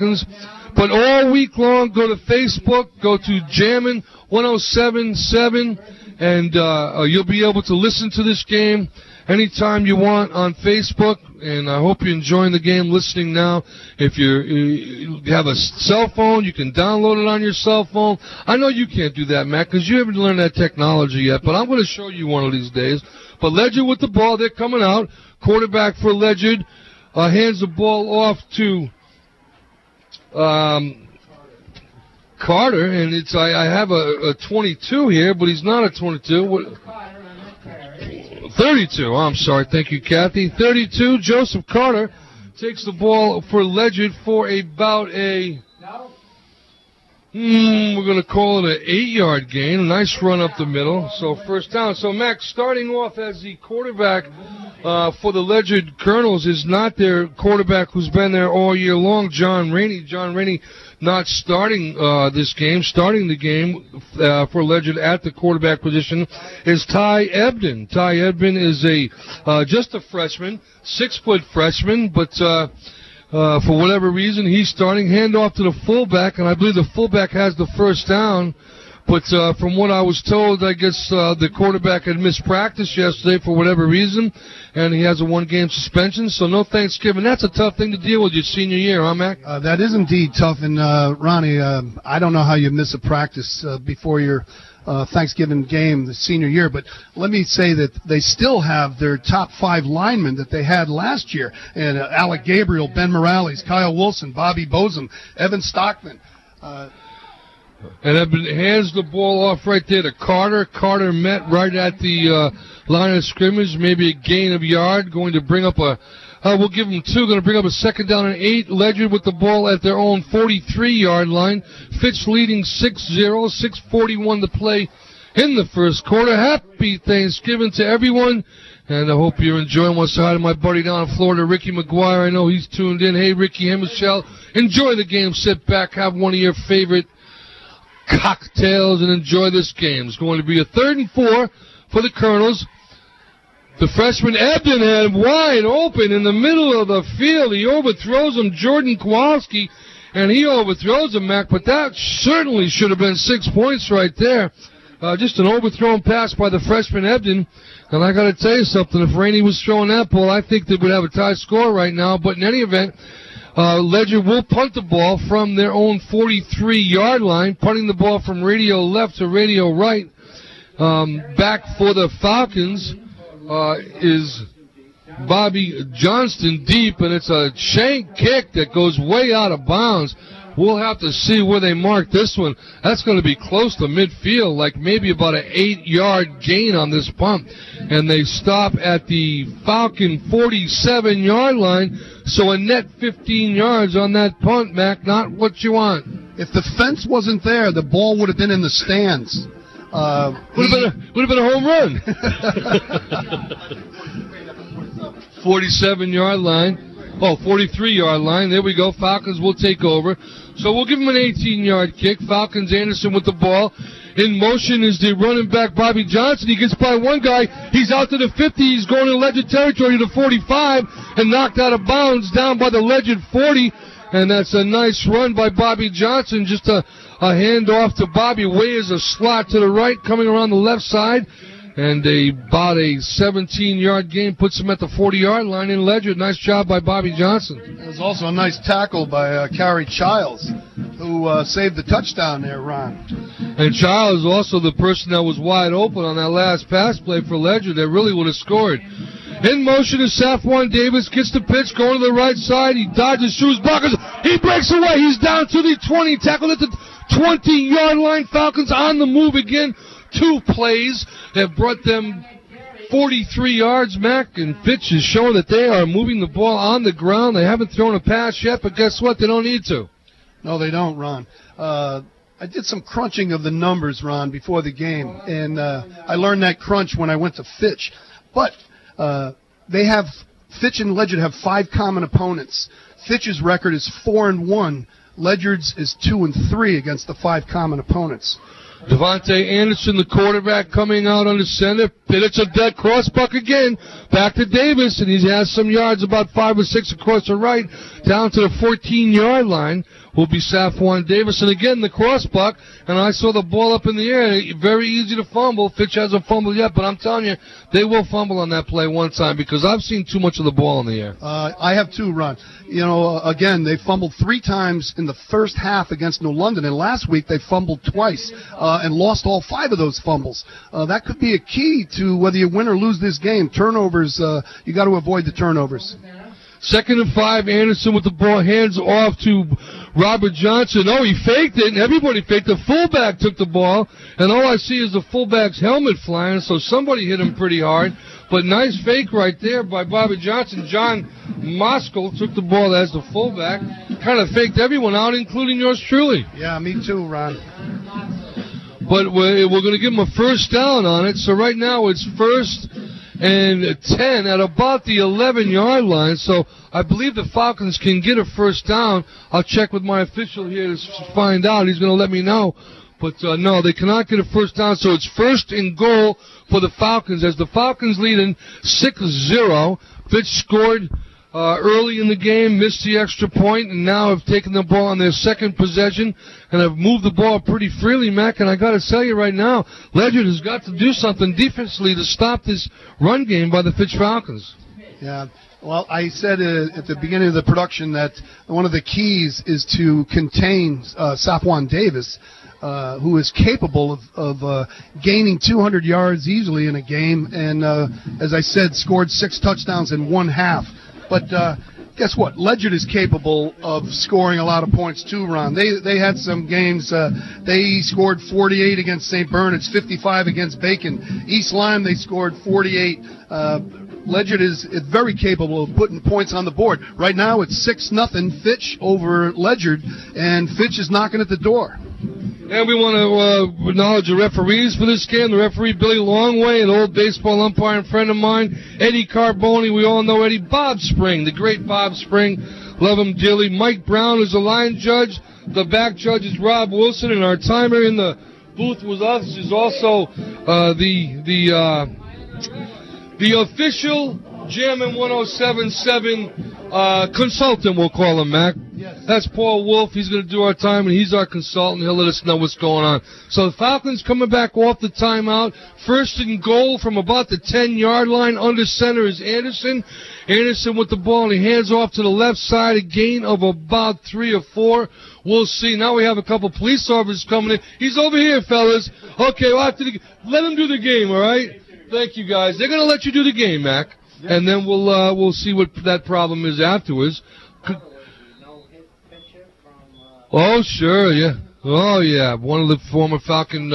Falcons. But all week long, go to Facebook, go to Jammin' 107.7, and you'll be able to listen to this game anytime you want on Facebook. And I hope you're enjoying the game listening now. If you have a cell phone, you can download it on your cell phone. I know you can't do that, Matt, because you haven't learned that technology yet, but I'm going to show you one of these days. But Ledyard with the ball, they're coming out. Quarterback for Ledyard hands the ball off to Carter, and it's I have a 22 here, but he's not a 22. 32. I'm sorry. Thank you, Kathy. 32. Joseph Carter takes the ball for Ledyard for about a we're going to call it an 8-yard gain. A nice run up the middle. So first down. So Max, starting off as the quarterback for the Ledyard Colonels is not their quarterback who's been there all year long, John Rainey. John Rainey not starting this game. Starting the game for Ledyard at the quarterback position is Ty Ebden. Ty Ebden is just a freshman, 6-foot freshman, but for whatever reason, he's starting. Handoff to the fullback, and I believe the fullback has the first down. But from what I was told, I guess the quarterback had missed practice yesterday for whatever reason, and he has a 1-game suspension, so no Thanksgiving. That's a tough thing to deal with your senior year, huh, Mac? That is indeed tough, and Ronnie, I don't know how you miss a practice before your Thanksgiving game the senior year, but let me say that they still have their top 5 linemen that they had last year, and Alec Gabriel, Ben Morales, Kyle Wilson, Bobby Bosom, Evan Stockman. And Evan hands the ball off right there to Carter. Carter met right at the line of scrimmage, maybe a gain of yard, going to bring up we'll give them 2, going to bring up a 2nd down and 8. Ledyard with the ball at their own 43-yard line. Fitch leading 6-0, 6:41 to play in the first quarter. Happy Thanksgiving to everyone, and I hope you're enjoying what's side of my buddy down in Florida, Ricky McGuire. I know he's tuned in. Hey, Ricky and Michelle, enjoy the game. Sit back, have one of your favorite cocktails, and enjoy this game. It's going to be a 3rd and 4 for the Colonels. The freshman Ebden had wide open in the middle of the field. He overthrows him, Jordan Kowalski, and he overthrows him, Mac, but that certainly should have been 6 points right there. Just an overthrown pass by the freshman Ebden. And I got to tell you something, if Rainey was throwing that ball, I think they would have a tie score right now. But in any event, Ledyard will punt the ball from their own 43-yard line, punting the ball from radio left to radio right. Back for the Falcons is Bobby Johnston deep, and it's a shank kick that goes way out of bounds. We'll have to see where they mark this one. That's going to be close to midfield, like maybe about an 8-yard gain on this punt. And they stop at the Falcon 47-yard line, so a net 15 yards on that punt, Mac, not what you want. If the fence wasn't there, the ball would have been in the stands. Would have been a home run. 47-yard line. Oh, 43-yard line. There we go. Falcons will take over. So we'll give them an 18-yard kick. Falcons, Anderson with the ball. In motion is the running back, Bobby Johnson. He gets by one guy. He's out to the 50. He's going to Ledyard territory to the 45 and knocked out of bounds down by the Ledyard 40. And that's a nice run by Bobby Johnson. Just a handoff to Bobby. Way is a slot to the right, coming around the left side. And about a 17-yard gain puts him at the 40-yard line in Ledyard. Nice job by Bobby Johnson. There's also a nice tackle by Kerry Childs, who saved the touchdown there, Ron. And Childs is also the person that was wide open on that last pass play for Ledyard that really would have scored. In motion is Saffron Davis, gets the pitch, going to the right side. He dodges shoes, blockers. He breaks away. He's down to the 20, tackled at the 20-yard line. Falcons on the move again. 2 plays have brought them 43 yards, Mac, and Fitch is showing that they are moving the ball on the ground. They haven't thrown a pass yet, but guess what? They don't need to. No, they don't, Ron. I did some crunching of the numbers, Ron, before the game, and I learned that crunch when I went to Fitch. But Fitch and Ledyard have 5 common opponents. Fitch's record is 4-1. Ledyard's is 2-3 against the 5 common opponents. Devontae Anderson, the quarterback, coming out under center. It's a dead crossbuck again. Back to Davis, and he has some yards, about 5 or 6 across the right, down to the 14-yard line. Will be Saquon Davis, and again the crossbuck, and I saw the ball up in the air. Very easy to fumble. Fitch hasn't fumbled yet, but I'm telling you, they will fumble on that play one time because I've seen too much of the ball in the air. I have too, Ron. You know, again, they fumbled 3 times in the first half against New London, and last week they fumbled twice and lost all 5 of those fumbles. That could be a key to whether you win or lose this game. Turnovers, you got to avoid the turnovers. 2nd and 5, Anderson with the ball, hands off to Robert Johnson. Oh, he faked it, and everybody faked. The fullback took the ball, and all I see is the fullback's helmet flying, so somebody hit him pretty hard. But nice fake right there by Bobby Johnson. John Moskal took the ball as the fullback. Kind of faked everyone out, including yours truly. Yeah, me too, Ron. But we're going to give him a first down on it, so right now it's 1st and 10 at about the 11-yard line. So I believe the Falcons can get a first down. I'll check with my official here to find out. He's going to let me know. But, no, they cannot get a first down. So it's 1st and goal for the Falcons. As the Falcons lead in 6-0, Fitch scored early in the game, missed the extra point, and now have taken the ball on their 2nd possession and have moved the ball pretty freely, Mac. And I got to tell you right now, Ledyard has got to do something defensively to stop this run game by the Fitch Falcons. Yeah. Well, I said at the beginning of the production that one of the keys is to contain Saquon Davis, who is capable of gaining 200 yards easily in a game, and as I said, scored 6 touchdowns in 1 half. But guess what? Ledyard is capable of scoring a lot of points too, Ron. They had some games. They scored 48 against St. Bernard's, 55 against Bacon. East Lyme, they scored 48. Ledyard is very capable of putting points on the board. Right now it's 6-0 Fitch over Ledyard, and Fitch is knocking at the door. And we want to acknowledge the referees for this game. The referee, Billy Longway, an old baseball umpire and friend of mine. Eddie Carboni, we all know Eddie. Bob Spring, the great Bob Spring. Love him dearly. Mike Brown is the line judge. The back judge is Rob Wilson. And our timer in the booth with us is also the official Jammin' 107.7 consultant, we'll call him, Mac. Yes. That's Paul Wolf. He's going to do our time, and he's our consultant. He'll let us know what's going on. So the Falcons coming back off the timeout. 1st and goal from about the 10-yard line. Under center is Anderson. Anderson with the ball, and he hands off to the left side. A gain of about 3 or 4. We'll see. Now we have a couple police officers coming in. He's over here, fellas. Okay, well, let him do the game, all right? Thank you, guys. They're going to let you do the game, Mac. Yep. And then we'll see what that problem is afterwards. Oh, sure, yeah. Oh, yeah. One of the former Falcon,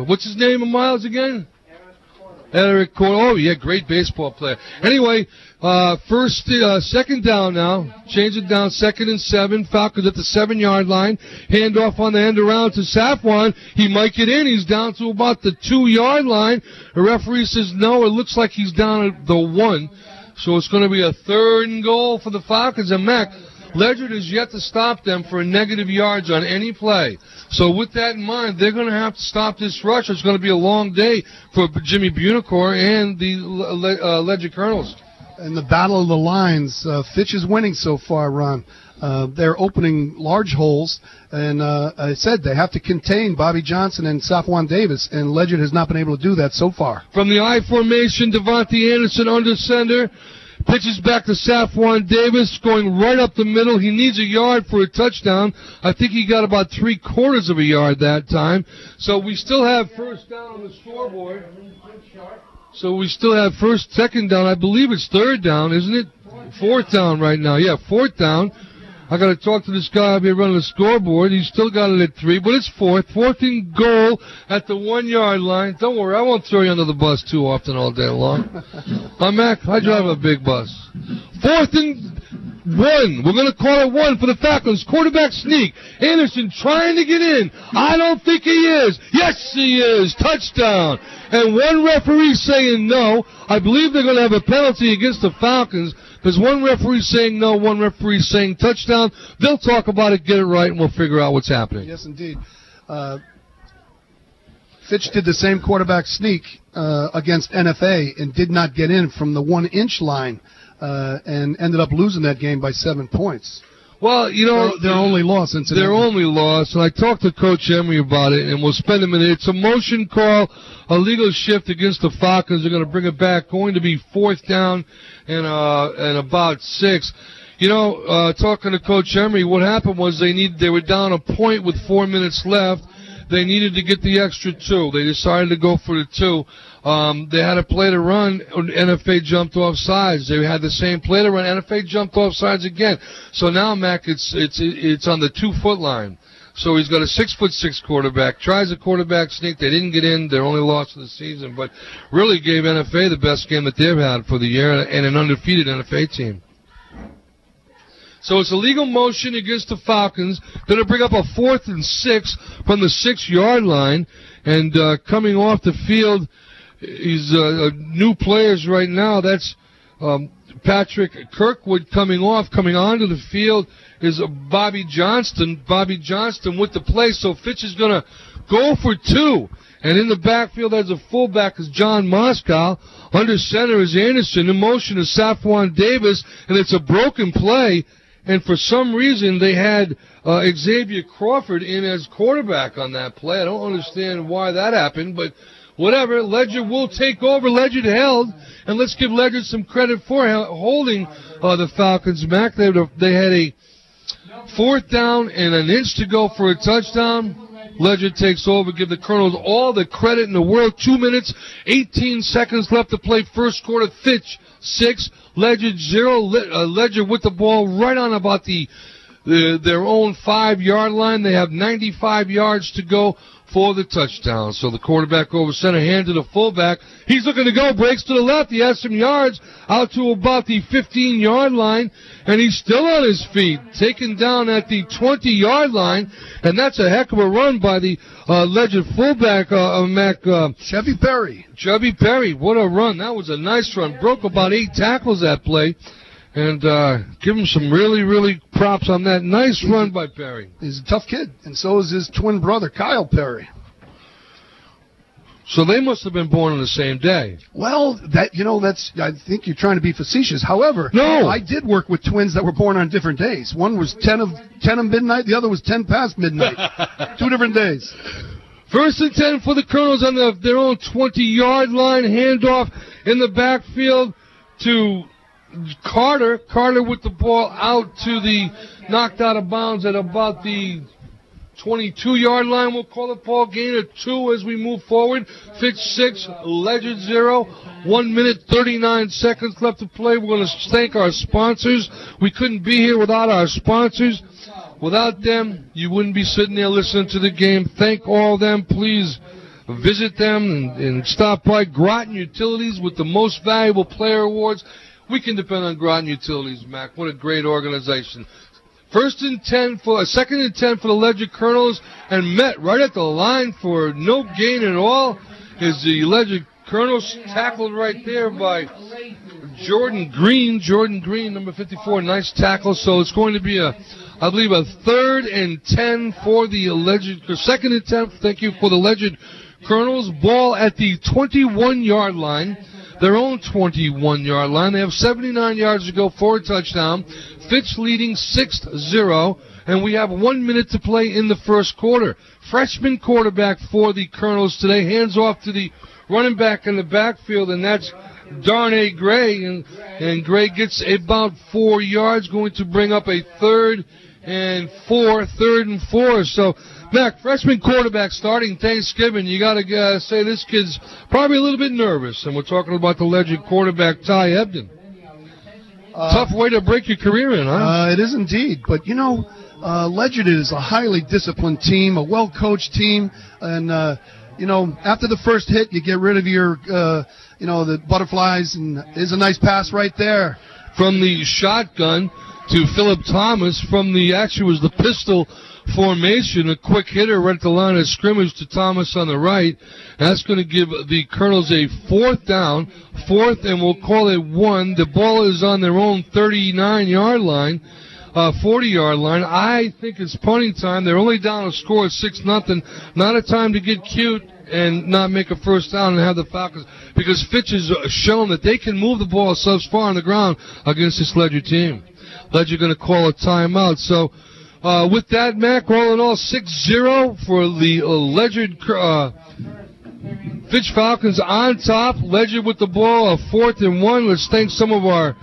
what's his name, Miles, again? Eric Cordova. Oh, yeah, great baseball player. Anyway, 2nd down now. Change it down, 2nd and 7. Falcons at the 7-yard line. Hand off on the end around to Saquon. He might get in. He's down to about the 2-yard line. The referee says no. It looks like he's down at the 1. So it's going to be a 3rd and goal for the Falcons. And Mac, Ledyard has yet to stop them for negative yards on any play. So with that in mind, they're going to have to stop this rush. It's going to be a long day for Jimmy Bunicor and the Ledyard Colonels. In the battle of the lines, Fitch is winning so far, Ron. They're opening large holes, and I said they have to contain Bobby Johnson and Saquon Davis, and Ledyard has not been able to do that so far. From the I formation, Devontae Anderson under center. Pitches back to Saquon Davis, going right up the middle. He needs a yard for a touchdown. I think he got about 3/4 of a yard that time. So we still have first down on the scoreboard. So we still have 2nd down. I believe it's 3rd down, isn't it? 4th down right now. Yeah, 4th down. I got to talk to this guy up here running the scoreboard. He's still got it at 3, but it's 4th. 4th and goal at the 1-yard line. Don't worry, I won't throw you under the bus too often all day long. Mac, I drive a big bus. 4th and 1. We're going to call it 1 for the Falcons. Quarterback sneak. Anderson trying to get in. I don't think he is. Yes, he is. Touchdown. And one referee saying no. I believe they're going to have a penalty against the Falcons. There's one referee saying no, one referee saying touchdown. They'll talk about it, get it right, and we'll figure out what's happening. Yes, indeed. Fitch did the same quarterback sneak against NFA and did not get in from the 1-inch line and ended up losing that game by 7 points. Well, you know, their only loss, incidentally. Their only loss, and I talked to Coach Emery about it, and we'll spend a minute. It's a motion call, a legal shift against the Falcons. They're going to bring it back. Going to be 4th down and about 6. You know, talking to Coach Emery, what happened was they were down a point with 4 minutes left. They needed to get the extra 2. They decided to go for the 2. They had a play to run. NFA jumped off sides. They had the same play to run. NFA jumped off sides again. So now, Mac, it's on the 2-foot line. So he's got a 6'6" quarterback. Tries a quarterback sneak. They didn't get in. Their only loss of the season, but really gave NFA the best game that they've had for the year and an undefeated NFA team. So it's a legal motion against the Falcons. Going to bring up a 4th and 6 from the 6-yard line. And coming off the field is new players right now. That's Patrick Kirkwood coming onto the field is Bobby Johnston. Bobby Johnston with the play. So Fitch is going to go for 2. And in the backfield as a fullback is John Moscow. Under center is Anderson. In motion is Saffron Davis. And it's a broken play. And for some reason, they had Xavier Crawford in as quarterback on that play. I don't understand why that happened, but whatever. Ledyard will take over. Ledyard held, and let's give Ledyard some credit for holding the Falcons back. They had a 4th down and an inch to go for a touchdown. Ledyard takes over. Give the Colonels all the credit in the world. 2 minutes, 18 seconds left to play first quarter. Fitch 6, Ledyard 0. Ledyard with the ball right on about their own 5-yard line. They have 95 yards to go for the touchdown. So the quarterback over center, hand to the fullback. He's looking to go, breaks to the left. He has some yards out to about the 15-yard line, and he's still on his feet, taken down at the 20-yard line, and that's a heck of a run by the Ledyard fullback, Chevy Perry. Chevy Perry, what a run. That was a nice run. Broke about 8 tackles that play. And give him some really, really props on that. Nice run by Perry. He's a tough kid, and so is his twin brother, Kyle Perry. So they must have been born on the same day. Well, that's I think you're trying to be facetious. However, no. I did work with twins that were born on different days. One was 10 of midnight, the other was 10 past midnight. 2 different days. 1st and 10 for the Colonels on their own 20-yard line. Handoff in the backfield to Carter with the ball out to the knocked out of bounds at about the 22-yard line. We'll call it ball gain of 2 as we move forward. Fitch 6, Ledyard 0. 1 minute, 39 seconds left to play. We're going to thank our sponsors. We couldn't be here without our sponsors. Without them, you wouldn't be sitting there listening to the game. Thank all of them. Please visit them and stop by. Groton Utilities with the most valuable player awards. We can depend on Groton Utilities, Mac. What a great organization. 2nd and 10 for the Ledyard Colonels, and met right at the line for no gain at all is the Ledyard Colonels, tackled right there by Jordan Green. Jordan Green, number 54, nice tackle. So it's going to be I believe a 3rd and 10 for the Ledyard, 2nd and 10, thank you, for the Ledyard Colonels. Ball at the 21-yard line. Their own 21-yard line. They have 79 yards to go for a touchdown. Fitch leading 6-0, and we have 1 minute to play in the first quarter. Freshman quarterback for the Colonels today. Hands off to the running back in the backfield, and that's Darnay Gray. And Gray gets about 4 yards, going to bring up a 3rd and 4. So, Mac, freshman quarterback starting Thanksgiving. You got to say this kid's probably a little bit nervous. And we're talking about the Ledyard quarterback, Ty Ebden. Tough way to break your career in, huh? It is indeed. But, Ledyard is a highly disciplined team, a well-coached team. And, after the first hit, you get rid of your, the butterflies. And there's a nice pass right there. From the shotgun to Philip Thomas. From actually was the pistol formation, a quick hitter right at the line of scrimmage to Thomas on the right. That's going to give the Colonels a 4th down, 4th, and we'll call it 1. The ball is on their own 39-yard line. 40-yard line. I think it's punting time. They're only down a score of 6-0. Not a time to get cute and not make a first down and have the Falcons, because Fitch has shown that they can move the ball so far on the ground against this Ledyard team. Ledyard going to call a timeout. So with that, Mac, all in all, 6-0 for the Ledyard Fitch Falcons on top. Ledyard with the ball, a 4th and 1. Let's thank some of our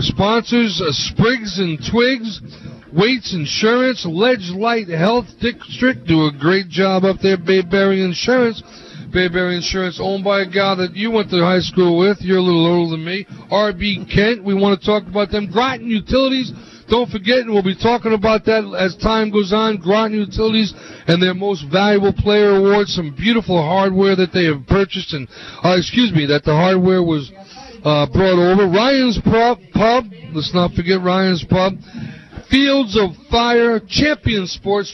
sponsors, Sprigs and Twigs, Waits Insurance, Ledge Light Health District, do a great job up there, Bayberry Insurance. Bayberry Insurance, owned by a gal that you went to high school with. You're a little older than me. RB Kent, we want to talk about them. Groton Utilities, don't forget, and we'll be talking about that as time goes on. Groton Utilities and their most valuable player award, some beautiful hardware that they have purchased, and that the hardware was brought over. Ryan's Pub, let's not forget Ryan's Pub. Fields of Fire, Champion Sports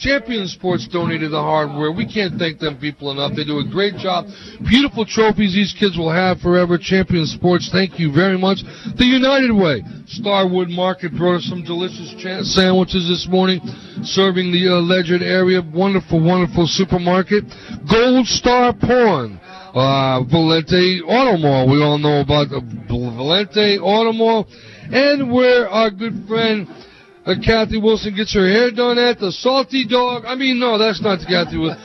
donated the hardware. We can't thank them people enough. They do a great job. Beautiful trophies these kids will have forever. Champion Sports, thank you very much. The United Way, Starwood Market brought us some delicious sandwiches this morning, serving the Ledyard area. Wonderful, wonderful supermarket. Gold Star Porn. Valente Auto Mall. We all know about the Valente Auto Mall. And where our good friend Kathy Wilson gets her hair done at, the Salty Dog. I mean, no, that's not Kathy Wilson.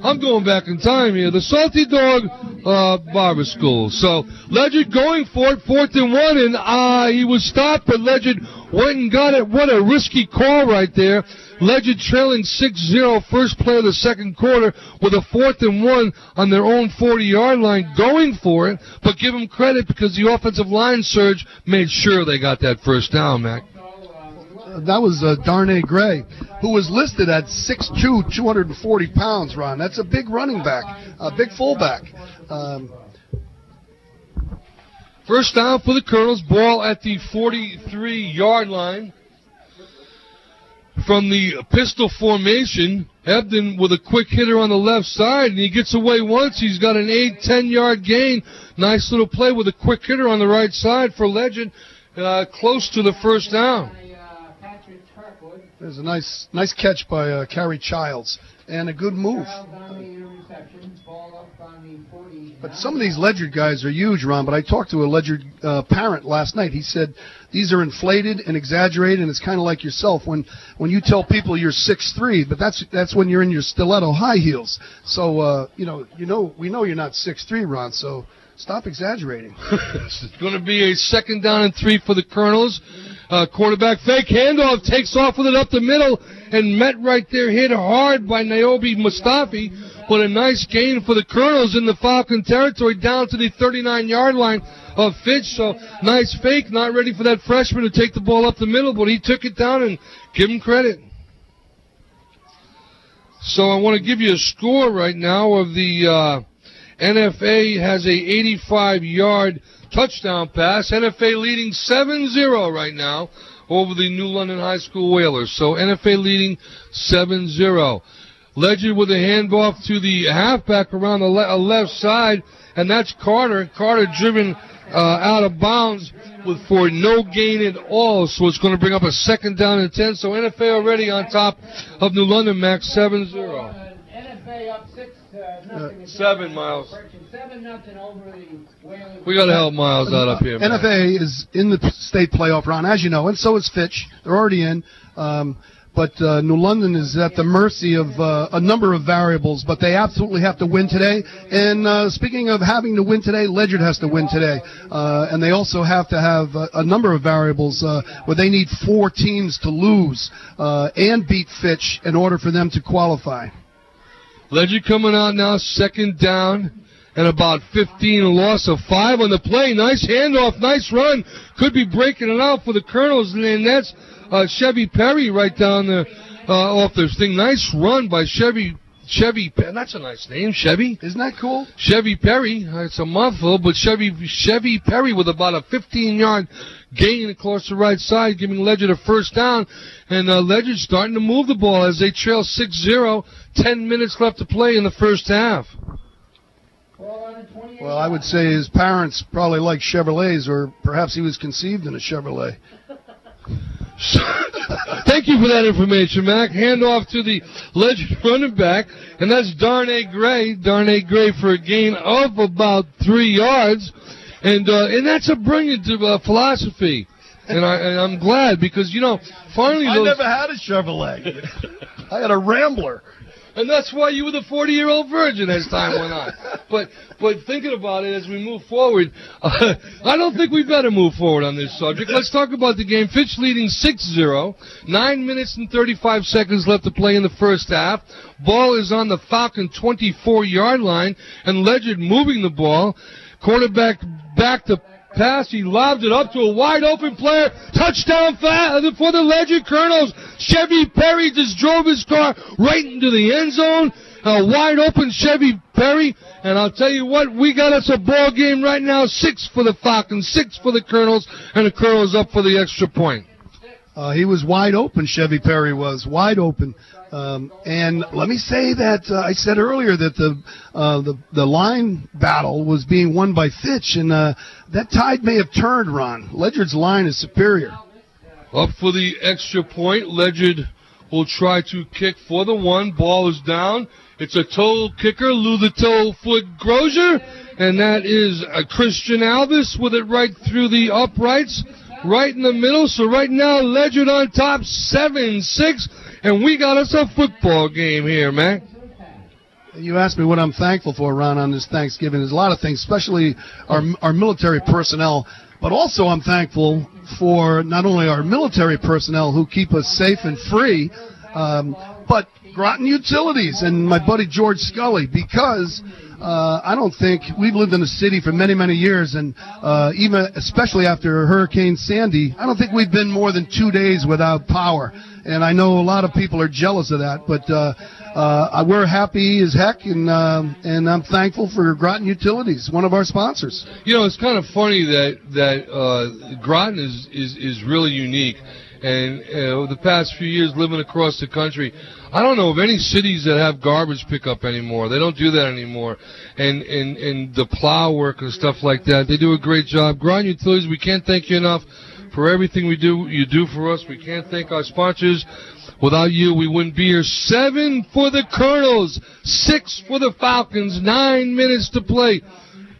I'm going back in time here. The Salty Dog Barber School. So Ledyard going for it, 4th and 1, and he was stopped, but Ledyard went and got it. What a risky call right there. Ledyard trailing 6-0, first play of the second quarter, with a 4th and 1 on their own 40-yard line, going for it. But give them credit, because the offensive line surge made sure they got that first down, Mac. That was Darnay Gray, who was listed at 6'2", 240 pounds, Ron. That's a big running back, a big fullback. First down for the Colonels, ball at the 43-yard line. From the pistol formation, Ebden with a quick hitter on the left side, and he gets away once. He's got an 8-10-yard gain. Nice little play with a quick hitter on the right side for Ledyard, close to the first down. There's a nice catch by Carrie Childs, and a good move. But some of these Ledyard guys are huge, Ron, but I talked to a Ledyard parent last night. He said these are inflated and exaggerated, and it's kind of like yourself when you tell people you're 6'3", but that's when you're in your stiletto high heels. So, we know you're not 6'3", Ron, so stop exaggerating. It's going to be a 2nd down and 3 for the Colonels. Quarterback fake handoff, takes off with it up the middle, and met right there, hit hard by Niobe Mustafi, but a nice gain for the Colonels in the Falcon territory, down to the 39-yard line of Fitch. So nice fake, not ready for that freshman to take the ball up the middle, but he took it down, and give him credit. So I want to give you a score right now of the NFA has a 85-yard touchdown pass. NFA leading 7-0 right now over the New London High School Whalers. So NFA leading 7-0. Ledyard with a handoff to the halfback around the left side, and that's Carter. Carter driven out of bounds for no gain at all. So it's going to bring up a 2nd down and 10. So NFA already on top of New London, Max, 7-0. NFA up 7 Miles. 7-0 over the Whalers. We got to help Miles out up here. NFA is in the state playoff, Ron, as you know, and so is Fitch. They're already in. But New London is at the mercy of a number of variables, but they absolutely have to win today. And speaking of having to win today, Ledyard has to win today. And they also have to have a number of variables where they need 4 teams to lose and beat Fitch in order for them to qualify. Ledyard coming out now, 2nd down and about 15, a loss of 5 on the play. Nice handoff, nice run. Could be breaking it out for the Colonels, and that's Chevy Perry right down there off this thing. Nice run by Chevy. That's a nice name, Chevy. Isn't that cool? Chevy Perry. It's a mouthful, but Chevy Perry with about a 15-yard gain across the right side, giving Ledyard a first down. And Ledyard starting to move the ball as they trail 6-0. 10 minutes left to play in the first half. Well, I would say his parents probably like Chevrolets, or perhaps he was conceived in a Chevrolet. So, thank you for that information, Mac. Hand off to the Legend running back, and that's Darnay Gray. Darnay Gray for a gain of about 3 yards, and that's a brilliant philosophy. And I'm glad because, finally I never had a Chevrolet. I had a Rambler. And that's why you were the 40-year-old virgin as time went on. But thinking about it as we move forward, I don't think we better move forward on this subject. Let's talk about the game. Fitch leading 6-0. 9 minutes and 35 seconds left to play in the first half. Ball is on the Falcon 24-yard line, and Ledyard moving the ball. Quarterback back to pass. He lobbed it up to a wide-open player. Touchdown for the Ledyard Colonels. Chevy Perry just drove his car right into the end zone. A wide-open Chevy Perry. And I'll tell you what, we got us a ball game right now. 6 for the Falcons, 6 for the Colonels, and the Colonels up for the extra point. He was wide open, Chevy Perry was wide open. And let me say that I said earlier that the line battle was being won by Fitch, and that tide may have turned, Ron. Ledyard's line is superior. Up for the extra point. Ledyard will try to kick for the one. Ball is down. It's a toe kicker, Lou the Toe Foot Grozier, and that is Christian Alvis with it right through the uprights. Right in the middle, so right now, Ledyard on top, 7-6, and we got us a football game here, Mac. You asked me what I'm thankful for, Ron, on this Thanksgiving. There's a lot of things, especially our military personnel, but also I'm thankful for not only our military personnel who keep us safe and free, but Groton Utilities and my buddy George Scully, because I don't think we've lived in the city for many, many years, and even especially after Hurricane Sandy, I don't think we've been more than 2 days without power. And I know a lot of people are jealous of that, but we're happy as heck, and I'm thankful for Groton Utilities, one of our sponsors. It's kind of funny that Groton is really unique. And over the past few years living across the country, I don't know of any cities that have garbage pickup anymore. They don't do that anymore. And the plow work and stuff like that, they do a great job. Groton Utilities, we can't thank you enough for everything you do for us. We can't thank our sponsors. Without you, we wouldn't be here. 7 for the Colonels, 6 for the Falcons, 9 minutes to play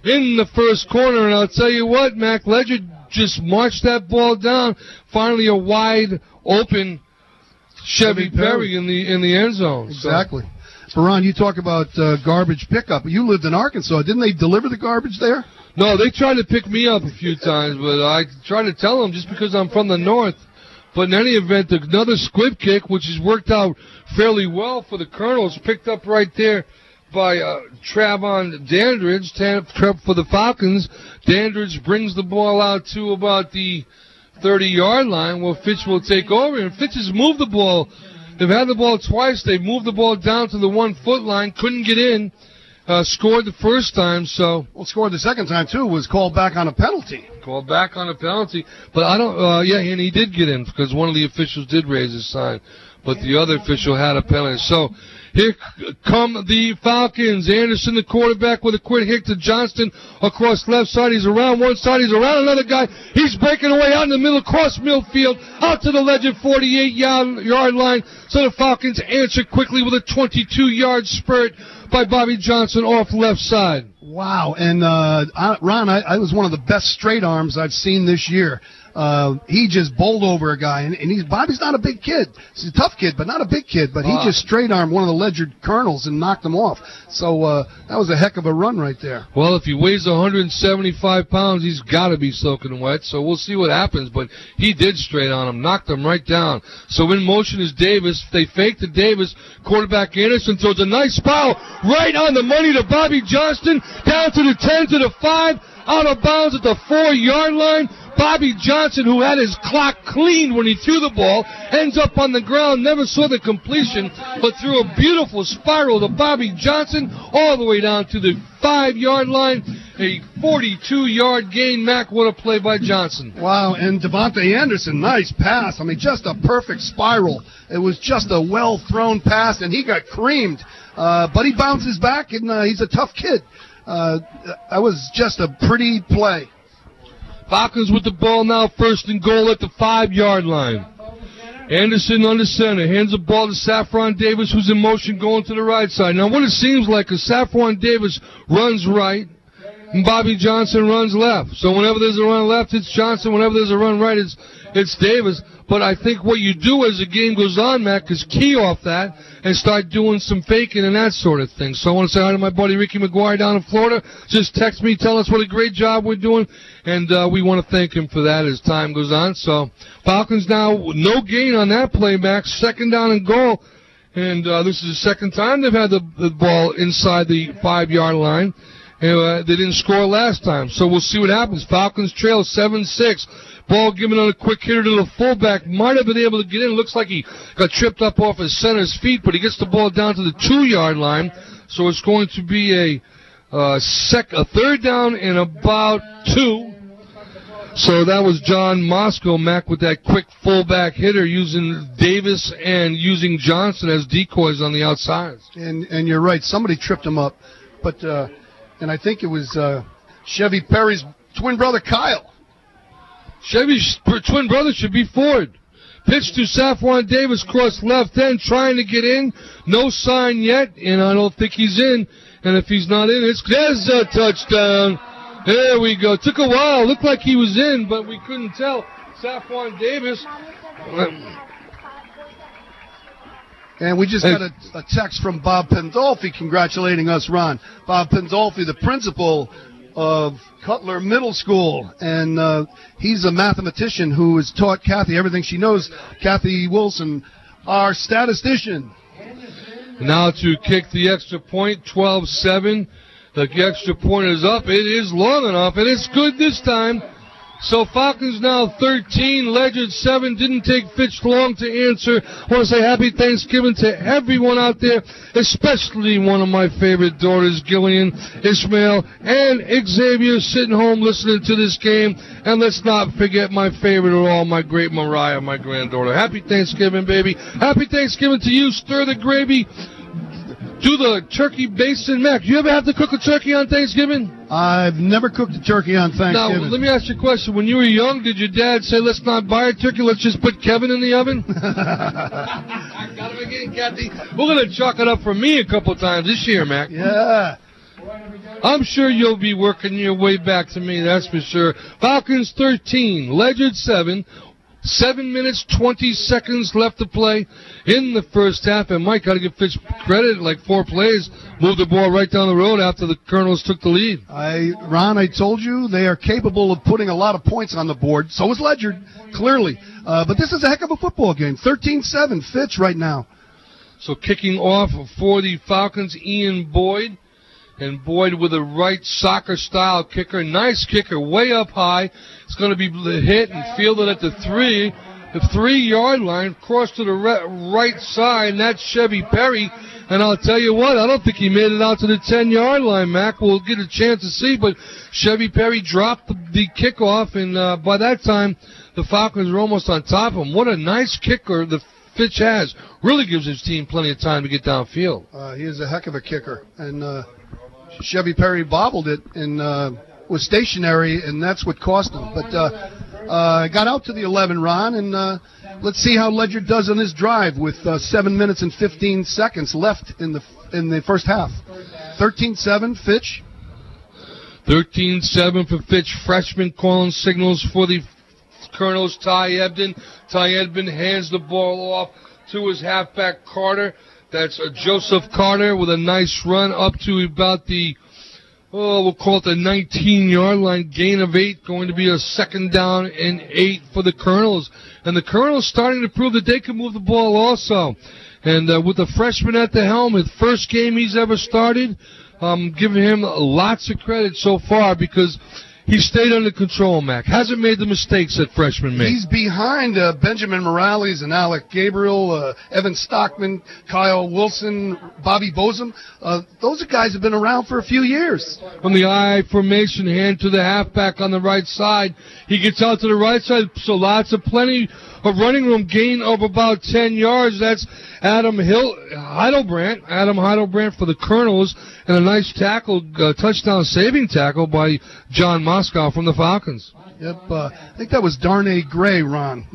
in the first quarter. And I'll tell you what, Mac, Ledyard just marched that ball down. Finally, a wide open Chevy Perry in the end zone. Exactly. So. Ron, you talk about garbage pickup. You lived in Arkansas. Didn't they deliver the garbage there? No, they tried to pick me up a few times, but I tried to tell them just because I'm from the north. But in any event, another squib kick, which has worked out fairly well for the Colonels, picked up right there by Travon Dandridge, for the Falcons. Dandridge brings the ball out to about the 30-yard line where Fitch will take over. And Fitch has moved the ball. They've had the ball twice. They moved the ball down to the 1-foot line, couldn't get in. Scored the first time, so... Well, scored the second time, too, was called back on a penalty. Called back on a penalty. But I don't... and he did get in because one of the officials did raise his sign. But the other official had a penalty. So here come the Falcons. Anderson, the quarterback, with a quick hit to Johnston across left side. He's around one side. He's around another guy. He's breaking away out in the middle, across midfield, out to the Ledyard 48-yard line. So the Falcons answer quickly with a 22-yard spurt by Bobby Johnson off left side. Wow. And, Ron, I was one of the best straight arms I've seen this year. He just bowled over a guy, and Bobby's not a big kid. He's a tough kid, but not a big kid. But he just straight armed one of the Ledyard Colonels and knocked him off. So that was a heck of a run right there. Well, if he weighs 175 pounds, he's got to be soaking wet. So we'll see what happens. But he did straight on him, knocked him right down. So in motion is Davis. They fake to Davis. Quarterback Anderson throws a nice foul right on the money to Bobby Johnston, down to the 10, to the 5, out of bounds at the 4-yard line. Bobby Johnson, who had his clock cleaned when he threw the ball, ends up on the ground, never saw the completion, but threw a beautiful spiral to Bobby Johnson all the way down to the 5-yard line. A 42-yard gain. Mac, what a play by Johnson. Wow, and Devontae Anderson, nice pass. I mean, just a perfect spiral. It was just a well-thrown pass, and he got creamed. But he bounces back, and he's a tough kid. That was just a pretty play. Falcons with the ball now, 1st and goal at the 5-yard line. Anderson under center, hands the ball to Saffron Davis, who's in motion going to the right side. Now, what it seems like is Saffron Davis runs right, and Bobby Johnson runs left. So whenever there's a run left, it's Johnson. Whenever there's a run right, it's Davis. But I think what you do as the game goes on, Mac, is key off that and start doing some faking and that sort of thing. So I want to say hi to my buddy Ricky McGuire down in Florida. Just text me, tell us what a great job we're doing, and we want to thank him for that as time goes on. So Falcons now, no gain on that play, Max. Second down and goal, and this is the second time they've had the ball inside the 5-yard line. They didn't score last time, so we'll see what happens. Falcons trail 7-6. Ball given on a quick hitter to the fullback. Might have been able to get in. Looks like he got tripped up off his center's feet, but he gets the ball down to the 2-yard line. So it's going to be a third down and about 2. So that was John Moscow, Mac, with that quick fullback hitter using Davis and using Johnson as decoys on the outside. And you're right. Somebody tripped him up. But and I think it was Chevy Perry's twin brother, Kyle. Chevy's twin brother should be Ford. Pitch to Saffron Davis, cross left end, trying to get in. No sign yet, and I don't think he's in. And if he's not in, there's a touchdown. There we go. Took a while. Looked like he was in, but we couldn't tell. Saffron Davis. And we just got a text from Bob Pendolfi congratulating us, Ron. Bob Pendolfi, the principal of Cutler Middle School, and he's a mathematician who has taught Kathy everything she knows. Kathy Wilson, our statistician. Now to kick the extra point, 12-7. The extra point is up. It is long enough, and it's good this time. So Falcons now 13, Ledyard 7. Didn't take Fitch long to answer. I want to say happy Thanksgiving to everyone out there, especially one of my favorite daughters, Gillian, Ishmael, and Xavier, sitting home listening to this game. And let's not forget my favorite of all, my great Mariah, my granddaughter. Happy Thanksgiving, baby. Happy Thanksgiving to you. Stir the gravy. Do the turkey basin, Mac. You ever have to cook a turkey on Thanksgiving? I've never cooked a turkey on Thanksgiving. Now, let me ask you a question. When you were young, did your dad say, let's not buy a turkey, let's just put Kevin in the oven? I got him again, Kathy. We're going to chalk it up for me a couple times this year, Mac. Yeah. I'm sure you'll be working your way back to me, that's for sure. Falcons 13, Ledyard 7. 7 minutes, 20 seconds left to play in the first half. And Mike, got to give Fitch credit, like 4 plays, moved the ball right down the road after the Colonels took the lead. Ron, I told you they are capable of putting a lot of points on the board. So is Ledyard, clearly. But this is a heck of a football game. 13-7, Fitch right now. So kicking off for the Falcons, Ian Boyd. And Boyd with a right soccer-style kicker. Nice kicker, way up high. It's going to be hit and fielded at the 3-yard line, cross to the right side, and that's Chevy Perry. And I'll tell you what, I don't think he made it out to the 10-yard line, Mac. We'll get a chance to see, but Chevy Perry dropped the kickoff, and by that time, the Falcons were almost on top of him. What a nice kicker the Fitch has. Really gives his team plenty of time to get downfield. He is a heck of a kicker, and Chevy Perry bobbled it and was stationary, and that's what cost him. But got out to the 11, Ron, and let's see how Ledyard does on this drive with 7 minutes and 15 seconds left in the first half. 13-7, Fitch. 13-7 for Fitch. Freshman calling signals for the Colonels, Ty Ebden. Ty Ebden hands the ball off to his halfback Carter. That's Joseph Carter with a nice run up to about the, we'll call it the 19-yard line, gain of 8, going to be a second down and 8 for the Colonels. And the Colonels starting to prove that they can move the ball also. And with the freshman at the helm, his first game he's ever started, giving him lots of credit so far because he stayed under control, Mac. Hasn't made the mistakes that freshmen make. He's behind Benjamin Morales and Alec Gabriel, Evan Stockman, Kyle Wilson, Bobby Bosom. Those are guys who have been around for a few years. From the I formation, hand to the halfback on the right side. He gets out to the right side, so plenty of running room, gain of about 10 yards. That's Adam Heidelbrandt for the Colonels, and a nice tackle, touchdown saving tackle by John Moscow from the Falcons. Yep, I think that was Darnay Gray, Ron.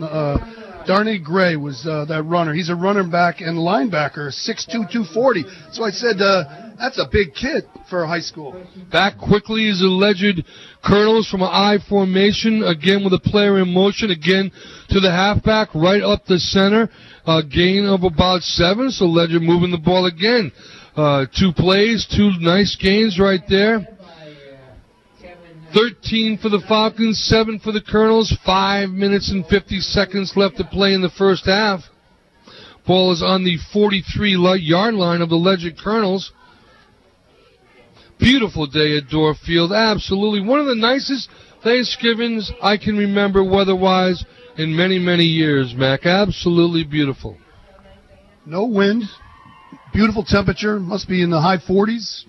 Darnay Gray was that runner. He's a running back and linebacker, 6'2", 240. So I said, that's a big kid for high school. Back quickly is the Ledyard Colonels from an I formation, again with a player in motion, again to the halfback, right up the center. A gain of about 7, so Ledyard moving the ball again. 2 plays, 2 nice gains right there. 13 for the Falcons, 7 for the Colonels. 5 minutes and 50 seconds left to play in the first half. Ball is on the 43-yard line of the Ledyard Colonels. Beautiful day at Dorff Field, absolutely. One of the nicest Thanksgivings I can remember weather-wise in many, many years, Mac. Absolutely beautiful. No wind, beautiful temperature, must be in the high 40s.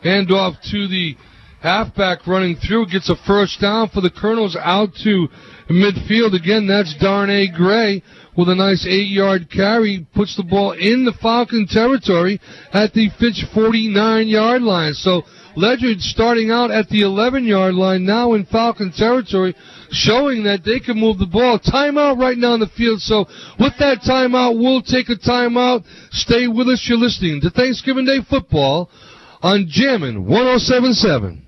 Hand off to the halfback running through, gets a first down for the Colonels out to midfield. Again, that's Darnay Gray with a nice 8-yard carry, puts the ball in the Falcon territory at the Fitch 49-yard line. So Ledyard starting out at the 11-yard line, now in Falcon territory, showing that they can move the ball. Timeout right now in the field. So with that timeout, we'll take a timeout. Stay with us. You're listening to Thanksgiving Day Football on Jammin' 107.7.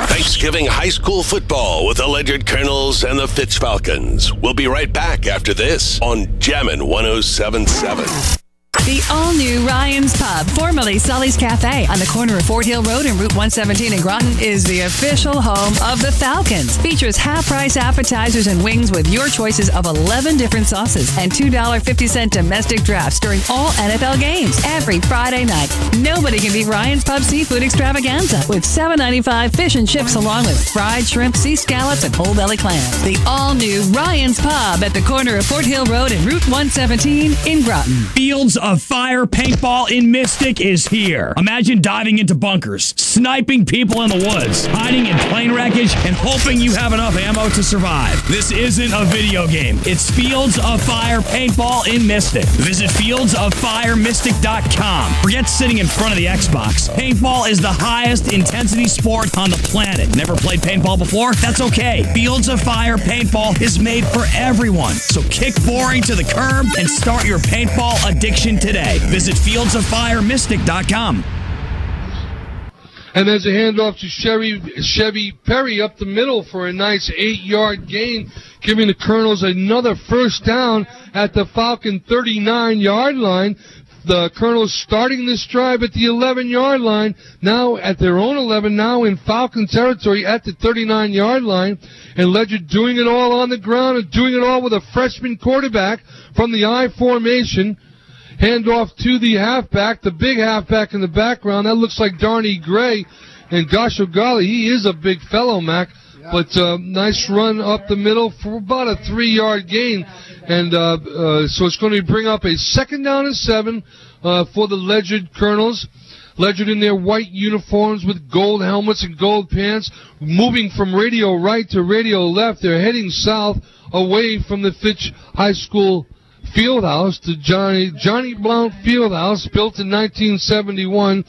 Thanksgiving high school football with the Ledyard Colonels and the Fitch Falcons. We'll be right back after this on Jammin' 107.7. The all-new Ryan's Pub, formerly Sully's Cafe, on the corner of Fort Hill Road and Route 117 in Groton, is the official home of the Falcons. Features half-price appetizers and wings with your choices of 11 different sauces and $2.50 domestic drafts during all NFL games every Friday night. Nobody can beat Ryan's Pub Seafood Extravaganza with $7.95 fish and chips along with fried shrimp, sea scallops, and whole belly clams. The all-new Ryan's Pub at the corner of Fort Hill Road and Route 117 in Groton. Fields of Fire Paintball in Mystic is here. Imagine diving into bunkers, sniping people in the woods, hiding in plane wreckage, and hoping you have enough ammo to survive. This isn't a video game. It's Fields of Fire Paintball in Mystic. Visit fieldsofiremystic.com. Forget sitting in front of the Xbox. Paintball is the highest intensity sport on the planet. Never played paintball before? That's okay. Fields of Fire Paintball is made for everyone. So kick boring to the curb and start your paintball addiction today. Visit fieldsofiremystic.com. And there's a handoff to Chevy Perry up the middle for a nice 8-yard gain, giving the Colonels another first down at the Falcon 39-yard line. The Colonels starting this drive at the 11-yard line, now at their own 11, now in Falcon territory at the 39-yard line. And Ledyard doing it all on the ground and doing it all with a freshman quarterback from the I formation. Hand off to the halfback, the big halfback in the background. That looks like Darnay Gray. And gosh, oh golly, he is a big fellow, Mac. Yeah. But nice run up the middle for about a 3-yard gain. And so it's going to bring up a 2nd down and 7 for the Ledyard Colonels. Ledyard in their white uniforms with gold helmets and gold pants, moving from radio right to radio left. They're heading south away from the Fitch High School Fieldhouse to Johnny Blount Fieldhouse, built in 1971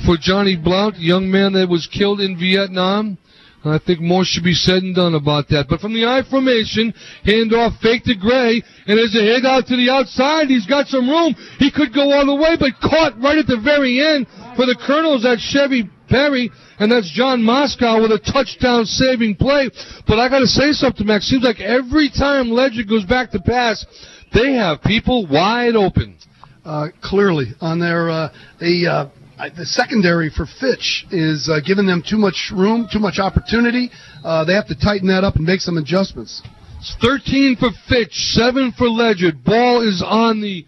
for Johnny Blount, a young man that was killed in Vietnam. I think more should be said and done about that. But from the I formation, handoff fake to Gray, and there's a hit out to the outside. He's got some room. He could go all the way, but caught right at the very end for the Colonels. That's Chevy Perry, and that's John Moscow with a touchdown-saving play. But I got to say something, Max. Seems like every time Ledyard goes back to pass, they have people wide open. Clearly, on their the secondary for Fitch is giving them too much room, too much opportunity. They have to tighten that up and make some adjustments. It's 13 for Fitch, 7 for Ledyard. Ball is on the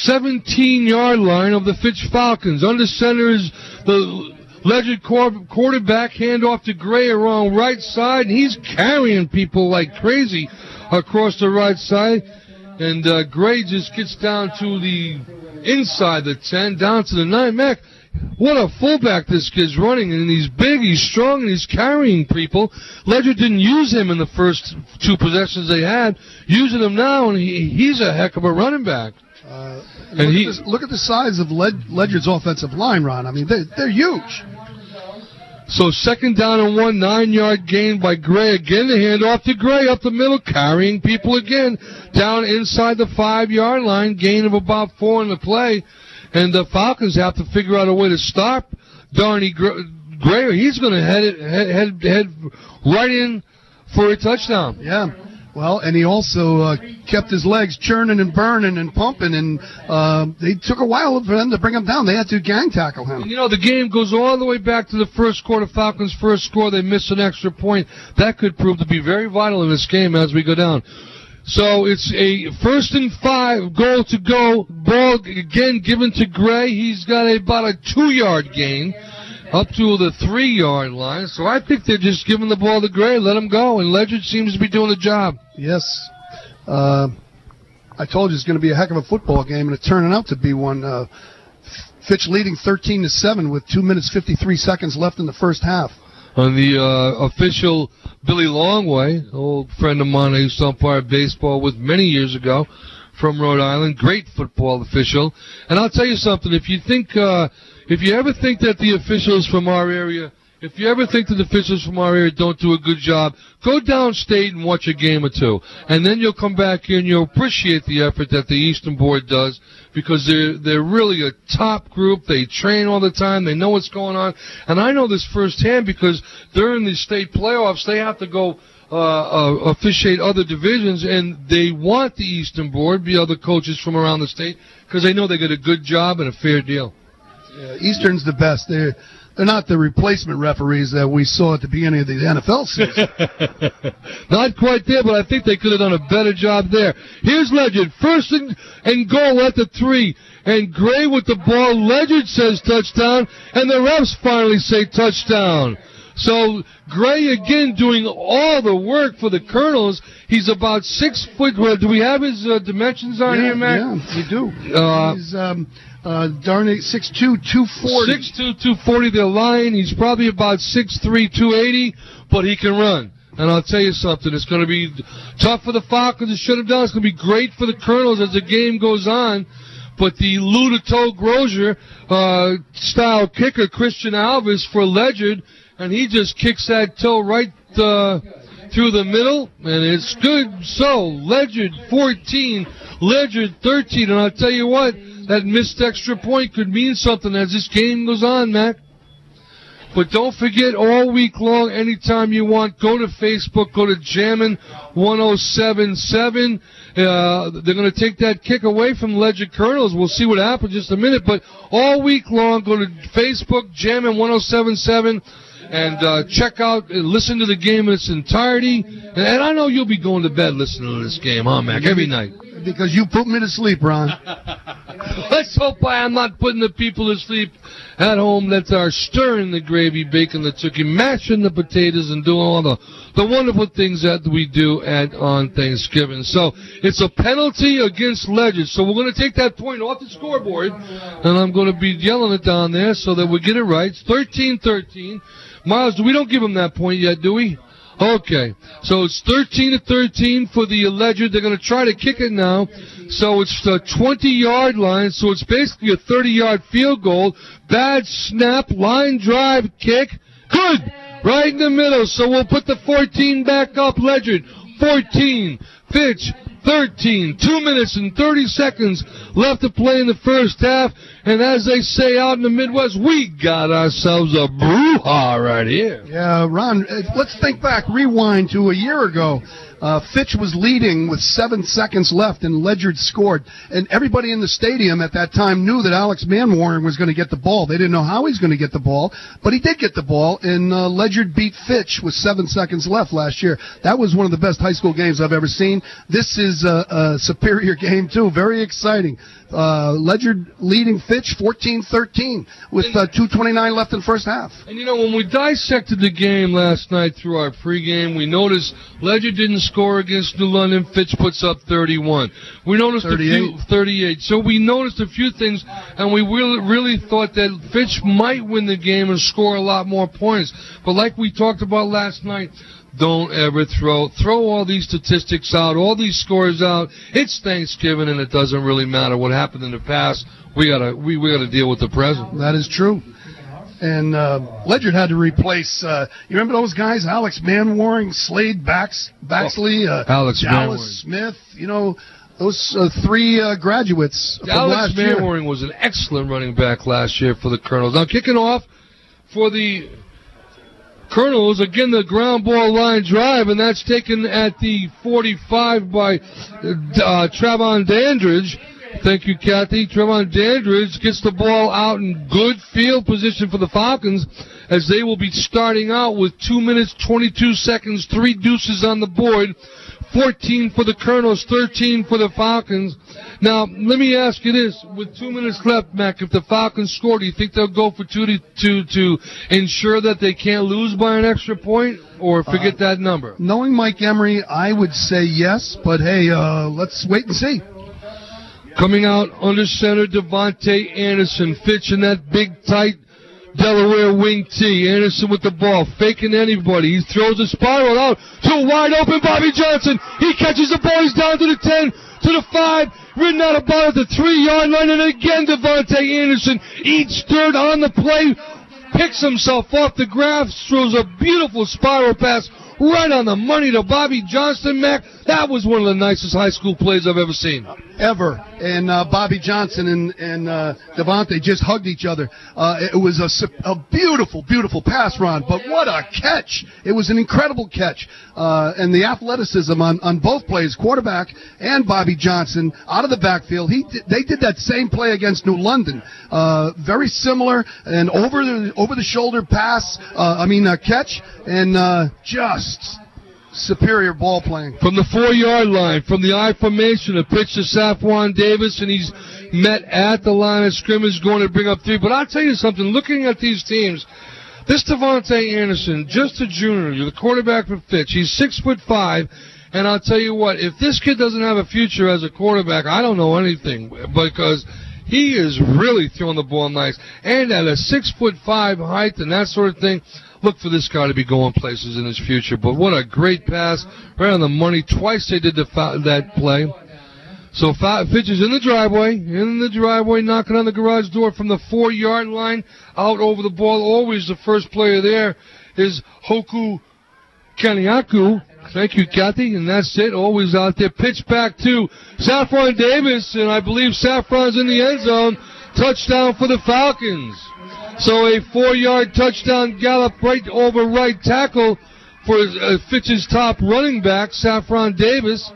17-yard line of the Fitch Falcons. Under center is the Ledyard quarterback. Handoff to Gray around right side, and he's carrying people like crazy across the right side. And Gray just gets down to the inside the 10, down to the 9. Mac, what a fullback this kid's running. And he's big, he's strong, and he's carrying people. Ledyard didn't use him in the first 2 possessions they had. Using him now, and he's a heck of a running back. Look at the size of Ledyard's offensive line, Ron. I mean, they're huge. So 2nd down and 1, 9-yard gain by Gray. Again, the handoff to Gray up the middle, carrying people again down inside the 5-yard line. Gain of about 4 in the play. And the Falcons have to figure out a way to stop Darnay Gray, or he's going to head right in for a touchdown. Yeah. Well, and he also kept his legs churning and burning and pumping, and they took a while for them to bring him down. They had to gang tackle him. And, the game goes all the way back to the first quarter. Falcons' first score. They missed an extra point. That could prove to be very vital in this game as we go down. So it's a 1st and 5, goal to go. Ball again given to Gray. He's got about a 2-yard gain up to the 3-yard line. So I think they're just giving the ball to Gray, let him go, and Ledyard seems to be doing the job. Yes. I told you it's going to be a heck of a football game, and it's turning out to be one. Fitch leading 13-7 with 2 minutes 53 seconds left in the first half. On the official Billy Longway, old friend of mine I used to umpire baseball with many years ago from Rhode Island, great football official. And I'll tell you something, if you ever think that the officials from our area don't do a good job, go downstate and watch a game or two. And then you'll come back here and you'll appreciate the effort that the Eastern Board does, because they're really a top group. They train all the time. They know what's going on. And I know this firsthand because during the state playoffs, they have to go officiate other divisions, and they want the Eastern Board, the other coaches from around the state, because they know they get a good job and a fair deal. Yeah, Eastern's the best. They're not the replacement referees that we saw at the beginning of the NFL season. Not quite there, but I think they could have done a better job there. Here's Ledyard, 1st and goal at the 3, and Gray with the ball. Ledyard says touchdown, and the refs finally say touchdown. So Gray again doing all the work for the Colonels. He's about 6 foot. Do we have his dimensions on here, Matt? Yeah, we do. He's Darnay 6'2", 240. 6'2", 240. They're lying. He's probably about 6'3", 280, but he can run. And I'll tell you something, it's going to be tough for the Falcons to shut him down. It's going to be great for the Colonels as the game goes on. But the Ludato Grozier style kicker, Christian Alves, for Ledyard, and he just kicks that toe right through the middle, and it's good. So, Ledyard 14, Ledyard 13, and I'll tell you what, that missed extra point could mean something as this game goes on, Mac. But don't forget, all week long, anytime you want, go to Facebook, go to Jammin' 1077. They're going to take that kick away from Ledyard Colonels. We'll see what happens in just a minute. But all week long, go to Facebook, Jammin' 1077, and check out and listen to the game in its entirety. And I know you'll be going to bed listening to this game, huh, Mac, every night. Because you put me to sleep, Ron. Let's hope I am not putting the people to sleep at home that are stirring the gravy, baking the turkey, mashing the potatoes, and doing all the wonderful things that we do on Thanksgiving. So it's a penalty against Ledyard. So we're going to take that point off the scoreboard, and I'm going to be yelling it down there so that we get it right. It's 13-13. Miles, we don't give him that point yet, do we? Okay, so it's 13-13 for the Ledyard. They're going to try to kick it now. So it's the 20-yard line, so it's basically a 30-yard field goal. Bad snap, line drive, kick. Good! Right in the middle, so we'll put the 14 back up. Ledyard, 14, Fitch, 13, 2 minutes and 30 seconds left to play in the first half. And as they say out in the Midwest, we got ourselves a brouhaha right here. Yeah, Ron, let's think back, rewind to a year ago. Fitch was leading with 7 seconds left, and Ledyard scored. And everybody in the stadium at that time knew that Alex Manwaring was going to get the ball. They didn't know how he was going to get the ball, but he did get the ball, and Ledyard beat Fitch with 7 seconds left last year. That was one of the best high school games I've ever seen. This is a superior game, too. Very exciting. Ledyard leading Fitch 14-13 with 2:29 left in the first half. And, when we dissected the game last night through our pregame, we noticed Ledyard didn't score against New London. Fitch puts up 31. We noticed 38. So we noticed a few things, and we really thought that Fitch might win the game and score a lot more points. But like we talked about last night, don't ever throw all these statistics out, all these scores out. It's Thanksgiving, and it doesn't really matter what happened in the past. We gotta deal with the present. That is true. And Ledyard had to replace, you remember those guys? Alex Manwaring, Slade Baxley, Alex Dallas Smith, you know, those three graduates from Alex last year. Manwaring was an excellent running back last year for the Colonels. Now, kicking off for the Colonels, again, the ground ball line drive, and that's taken at the 45 by Trevon Dandridge. Thank you, Kathy. Trevon Dandridge gets the ball out in good field position for the Falcons, as they will be starting out with 2 minutes, 22 seconds, 3 deuces on the board. 14 for the Colonels, 13 for the Falcons. Now, let me ask you this. With 2 minutes left, Mac, if the Falcons score, do you think they'll go for two to ensure that they can't lose by an extra point, or forget that number? Knowing Mike Emery, I would say yes, but hey, let's wait and see. Coming out under center, Devontae Anderson. Fitch in that big, tight Delaware wing tee. Anderson with the ball, faking anybody. He throws a spiral out to a wide open Bobby Johnson. He catches the ball. He's down to the 10, to the 5, ridden out of bounds at the 3-yard line, and again Devontae Anderson, each third on the play, picks himself off the grass, throws a beautiful spiral pass right on the money to Bobby Johnson, Mac. That was one of the nicest high school plays I've ever seen. Ever. And Bobby Johnson and Devontae just hugged each other. It was a beautiful, beautiful pass, Ron, but what a catch. It was an incredible catch. And the athleticism on both plays, quarterback and Bobby Johnson, out of the backfield. They did that same play against New London. Very similar, and over the shoulder pass, catch, and just superior ball playing. From the 4-yard line, from the I formation, a pitch to Saffron Davis, and he's met at the line of scrimmage, going to bring up 3. But I'll tell you something, looking at these teams, this Devontae Anderson, just a junior, the quarterback for Fitch, he's 6'5", and I'll tell you what, if this kid doesn't have a future as a quarterback, I don't know anything, because he is really throwing the ball nice. And at a 6'5" height and that sort of thing, look for this guy to be going places in his future. But what a great pass, right on the money. Twice they did that play. So Fitch is in the driveway, knocking on the garage door from the 4-yard line, out over the ball. Always the first player there is Hoku Kaniaku. Thank you, Kathy, and that's it. Always out there. Pitch back to Saffron Davis, and I believe Saffron's in the end zone. Touchdown for the Falcons. So a 4-yard touchdown gallop right over right tackle for Fitch's top running back, Saffron Davis,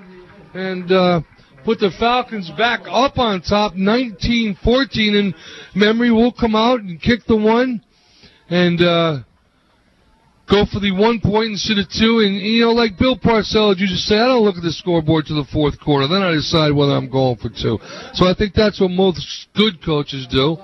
and put the Falcons back up on top, 19-14, and Memory will come out and kick the 1 and go for the 1 point instead of 2. And, you know, like Bill Parcells used to say, I don't look at the scoreboard to the 4th quarter. Then I decide whether I'm going for 2. So I think that's what most good coaches do.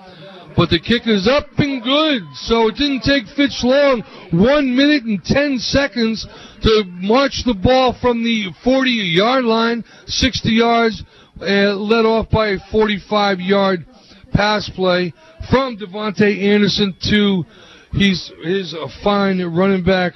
But the kick is up and good. So it didn't take Fitch long, 1 minute and 10 seconds to march the ball from the 40-yard line, 60 yards, led off by a 45-yard pass play from Devontae Anderson to his fine running back,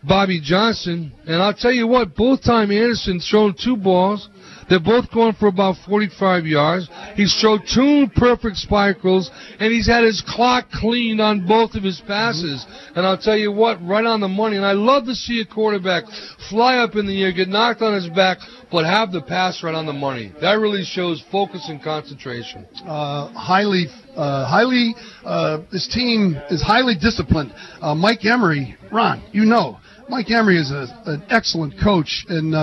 Bobby Johnson. And I'll tell you what, both time Anderson's thrown 2 balls. They're both going for about 45 yards. He's thrown 2 perfect spikes, and he's had his clock cleaned on both of his passes. And I'll tell you what, right on the money. And I love to see a quarterback fly up in the air, get knocked on his back, but have the pass right on the money. That really shows focus and concentration. This team is highly disciplined. Mike Emery, Ron, you know, Mike Emery is an excellent coach, and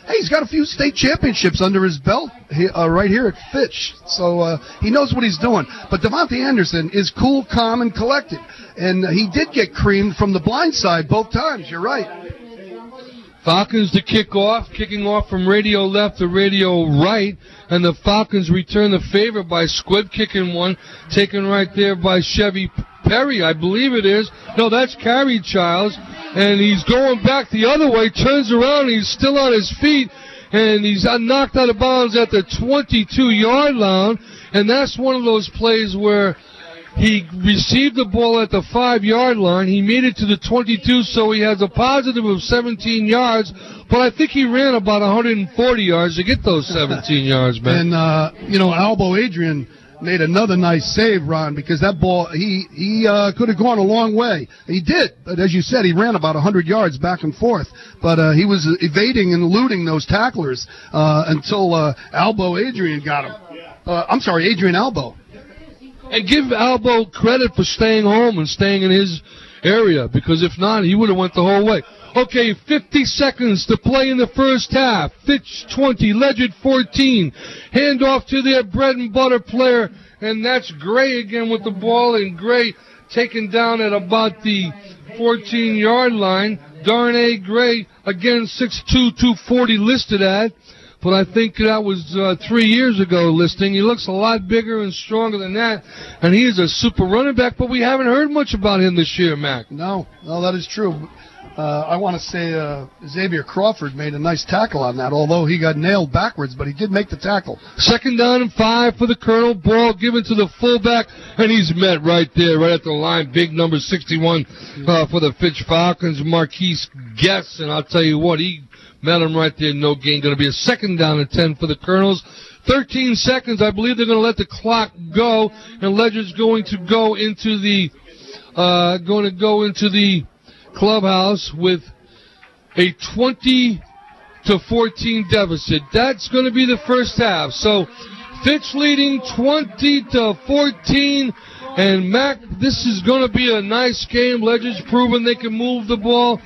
hey, he's got a few state championships under his belt right here at Fitch, so he knows what he's doing. But Devontae Anderson is cool, calm, and collected, and he did get creamed from the blind side both times. You're right. Falcons to kick off, kicking off from radio left to radio right, and the Falcons return the favor by squib kicking one, taken right there by Chevy Perry, I believe it is. No, that's Carrie Childs, and he's going back the other way, turns around, he's still on his feet, and he's knocked out of bounds at the 22-yard line, and that's one of those plays where he received the ball at the 5-yard line. He made it to the 22, so he has a positive of 17 yards. But I think he ran about 140 yards to get those 17 yards, man. And, Albo Adrian made another nice save, Ron, because that ball, he could have gone a long way. He did, but as you said, he ran about 100 yards back and forth. But he was evading and eluding those tacklers until Adrian got him. Adrian Albo. And give Albo credit for staying home and staying in his area, because if not, he would have went the whole way. Okay, 50 seconds to play in the first half. Fitch 20, Ledyard 14. Hand off to their bread and butter player, and that's Gray again with the ball, and Gray taken down at about the 14-yard line. Darnay Gray, again, 6'2", 240 listed at. But I think that was 3 years ago listing. He looks a lot bigger and stronger than that, and he is a super running back, but we haven't heard much about him this year, Mac. No, that is true. I want to say Xavier Crawford made a nice tackle on that, although he got nailed backwards, but he did make the tackle. 2nd down and 5 for the Colonel. Ball given to the fullback, and he's met right there, right at the line. Big number 61 for the Fitch Falcons, Marquise Guess, and I'll tell you what, he met him right there, no gain. Going to be a 2nd down and 10 for the Colonels. 13 seconds, I believe they're going to let the clock go, and Ledyard's going to go into the clubhouse with a 20-14 deficit. That's going to be the first half. So Fitch leading 20-14, and Mac, this is going to be a nice game. Ledyard's proven they can move the ball.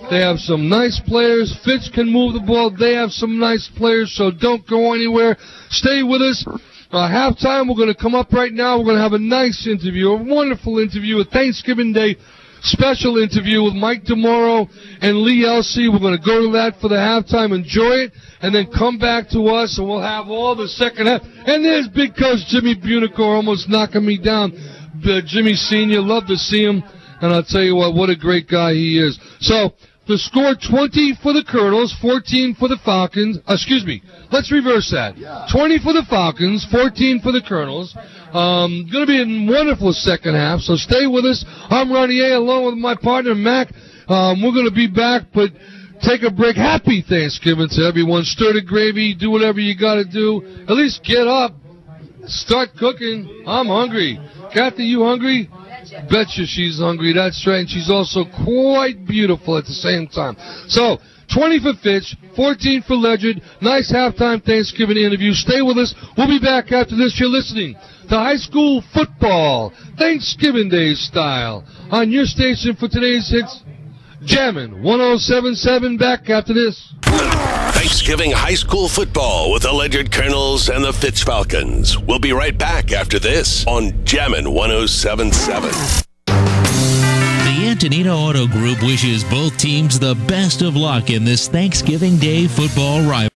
They have some nice players. Fitch can move the ball. They have some nice players, so don't go anywhere. Stay with us. Halftime, we're going to come up right now. We're going to have a nice interview, a wonderful interview, a Thanksgiving Day special interview with Mike DeMoro and Lee Elsey. We're going to go to that for the halftime. Enjoy it, and then come back to us, and we'll have all the second half. And there's big coach Jimmy Bunicore almost knocking me down. Jimmy Sr., love to see him, and I'll tell you what a great guy he is. So the score, 20 for the Colonels, 14 for the Falcons. Let's reverse that. 20 for the Falcons, 14 for the Colonels. Going to be a wonderful second half, so stay with us. I'm Ronnie A. along with my partner, Mac. We're going to be back, but take a break. Happy Thanksgiving to everyone. Stir the gravy, do whatever you got to do. At least get up, start cooking. I'm hungry. Kathy, you hungry? Betcha she's hungry, that's right, and she's also quite beautiful at the same time. So, 20 for Fitch, 14 for Ledyard. Nice halftime Thanksgiving interview. Stay with us. We'll be back after this. You're listening to High School Football, Thanksgiving Day style, on your station for today's hits, Jammin' 107.7. Back after this. Thanksgiving High School Football with the Ledyard Colonels and the Fitch Falcons. We'll be right back after this on Jammin' 107.7. The Antonino Auto Group wishes both teams the best of luck in this Thanksgiving Day football rivalry.